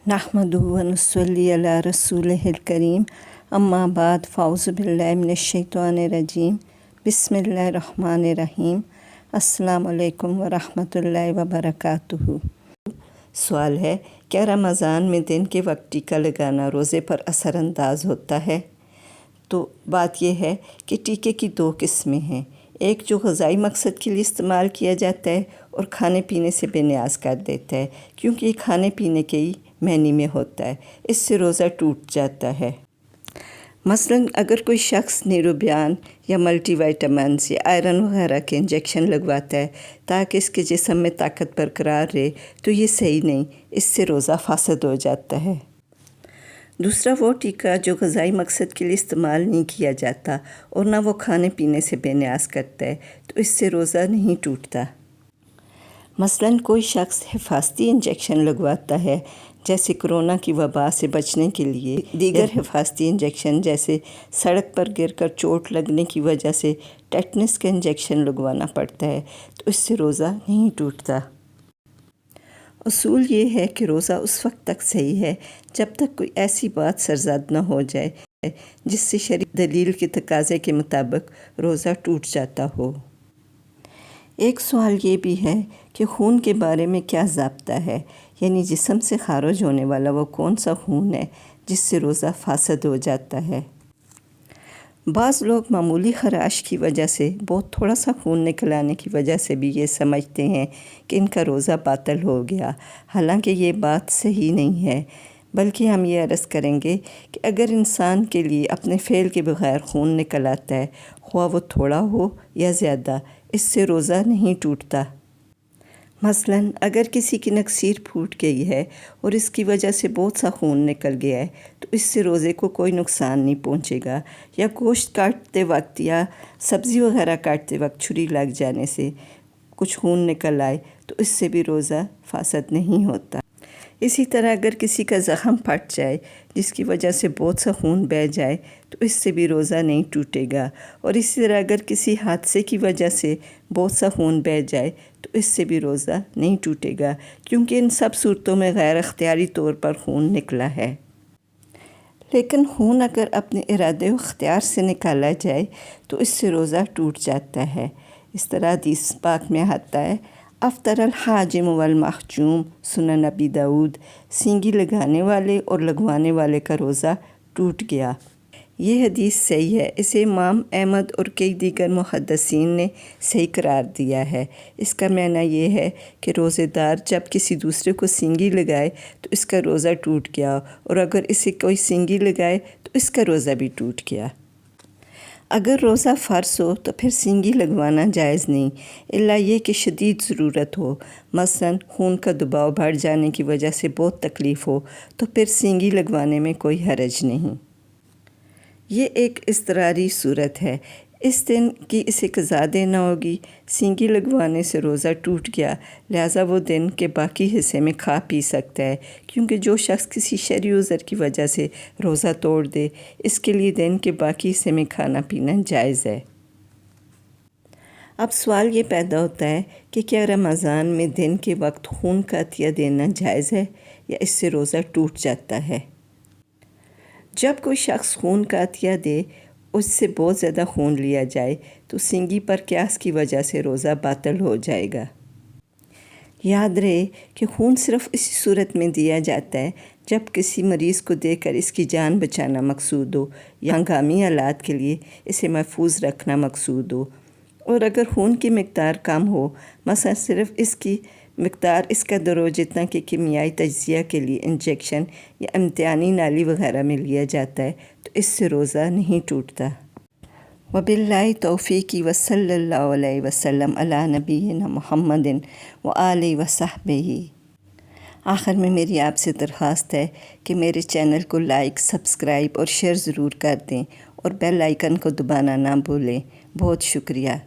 नहमदुहु व नुसल्ली अला रसूलिहिल करीम अम्मा बाद फ़ाउज़ु बिल्लाहि मिनश शैतानिर रजीम बिस्मिल्लाहिर रहमानिर रहीम अस्सलामु अलैकुम व रहमतुल्लाहि व बरकातुहू। सवाल है, क्या रमज़ान में दिन के वक्त टीका लगाना रोज़े पर असरअंदाज होता है? तो बात यह है कि टीके की दो किस्में हैं। एक जो ग़ज़ाई मकसद के लिए इस्तेमाल किया जाता है और खाने पीने से बेनियाज कर देता है, क्योंकि ये खाने पीने के ही मैनी में होता है, इससे रोज़ा टूट जाता है। मसलन अगर कोई शख्स नीरोबियान या मल्टीविटामिन्स या आयरन वगैरह के इंजेक्शन लगवाता है ताकि इसके जिस्म में ताकत बरकरार रहे, तो ये सही नहीं, इससे रोज़ा फासद हो जाता है। दूसरा वो टीका जो ग़ज़ाई मकसद के लिए इस्तेमाल नहीं किया जाता और ना वो खाने पीने से बेनियाज करता है, तो इससे रोज़ा नहीं टूटता। मसलन कोई शख्स हिफाजती इंजेक्शन लगवाता है, जैसे कोरोना की वबा से बचने के लिए दीगर हिफाजती इंजेक्शन, जैसे सड़क पर गिरकर चोट लगने की वजह से टेटनस का इंजेक्शन लगवाना पड़ता है, तो इससे रोज़ा नहीं टूटता। उसूल ये है कि रोज़ा उस वक्त तक सही है जब तक कोई ऐसी बात सरज़द न हो जाए जिससे शरीय दलील के तकाज़े के मुताबिक रोज़ा टूट जाता हो। एक सवाल ये भी है कि खून के बारे में क्या ज़ाब्ता है, यानी जिस्म से खारिज होने वाला वो कौन सा खून है जिससे रोज़ा फासद हो जाता है। बाज़ लोग मामूली ख़राश की वजह से बहुत थोड़ा सा खून निकल आने की वजह से भी ये समझते हैं कि इनका रोज़ा बातिल हो गया, हालांकि ये बात सही नहीं है। बल्कि हम ये अर्ज़ करेंगे कि अगर इंसान के लिए अपने फ़ेल के बग़ैर खून निकल आता है, ख्वाह वो थोड़ा हो या ज़्यादा, इससे रोज़ा नहीं टूटता। मसलन अगर किसी की नक्सीर फूट गई है और इसकी वजह से बहुत सा खून निकल गया है, तो इससे रोज़े को कोई नुकसान नहीं पहुंचेगा। या गोश्त काटते वक्त या सब्ज़ी वगैरह काटते वक्त छुरी लग जाने से कुछ खून निकल आए, तो इससे भी रोज़ा फासद नहीं होता। इसी तरह अगर किसी का ज़ख़म फट जाए जिसकी वजह से बहुत सा खून बह जाए, तो इससे भी रोज़ा नहीं टूटेगा। और इसी तरह अगर किसी हादसे की वजह से बहुत सा खून बह जाए, तो इससे भी रोज़ा नहीं टूटेगा, क्योंकि इन सब सूरतों में गैर अख्तियारी तौर पर खून निकला है। लेकिन खून अगर अपने इरादे व इख्तियार से निकाला जाए तो इससे रोज़ा टूट जाता है। इस तरह हदीस पाक में आता है, अफ़्तरल हाजिम वल महजूम, सुनन नबी दाऊद, सींगी लगाने वाले और लगवाने वाले का रोज़ा टूट गया। ये हदीस सही है, इसे इमाम अहमद और कई दीगर मुहद्दिसीन ने सही करार दिया है। इसका माना ये है कि रोज़ेदार जब किसी दूसरे को सींगी लगाए तो इसका रोज़ा टूट गया, और अगर इसे कोई सींगी लगाए तो इसका रोज़ा भी टूट गया। अगर रोज़ा फ़र्ज़ हो तो फिर सींगी लगवाना जायज़ नहीं, इल्ला ये कि शदीद ज़रूरत हो, मसलन खून का दबाव बढ़ जाने की वजह से बहुत तकलीफ़ हो, तो फिर सींगी लगवाने में कोई हरज नहीं। ये एक इज़्तिरारी सूरत है, इस दिन की इसे क़ज़ा देना होगी। सींगी लगवाने से रोज़ा टूट गया, लिहाजा वो दिन के बाकी हिस्से में खा पी सकता है, क्योंकि जो शख्स किसी शरई उज़र की वजह से रोज़ा तोड़ दे, इसके लिए दिन के बाकी हिस्से में खाना पीना जायज़ है। अब सवाल ये पैदा होता है कि क्या रमज़ान में दिन के वक्त खून का अतिया देना जायज़ है या इससे रोज़ा टूट जाता है। जब कोई शख्स खून का अतिया दे, उससे बहुत ज़्यादा खून लिया जाए, तो सींगी पर क़यास की वजह से रोज़ा बातिल हो जाएगा। याद रहे कि खून सिर्फ़ इसी सूरत में दिया जाता है जब किसी मरीज़ को देकर इसकी जान बचाना मकसूद हो या हंगामी हालात के लिए इसे महफूज रखना मकसूद हो। और अगर खून की मिक़दार कम हो, मसलन सिर्फ़ इसकी मिक़दार इस कदर हो जितना कि कीमियाई तज्ज़िया के लिए इंजेक्शन या इम्तिहानी नाली वगैरह में लिया जाता है, तो इससे रोज़ा नहीं टूटता। वबिल्लाहि तौफ़ीक़ी व सल्लल्लाहु अलैहि वसल्लम अला नबीना मुहम्मदिन व आलिहि व सहबिही। आखिर में मेरी आपसे दरख्वास्त है कि मेरे चैनल को लाइक, सब्सक्राइब और शेयर ज़रूर कर दें और बेल आइकन को दबाना ना भूलें। बहुत शुक्रिया।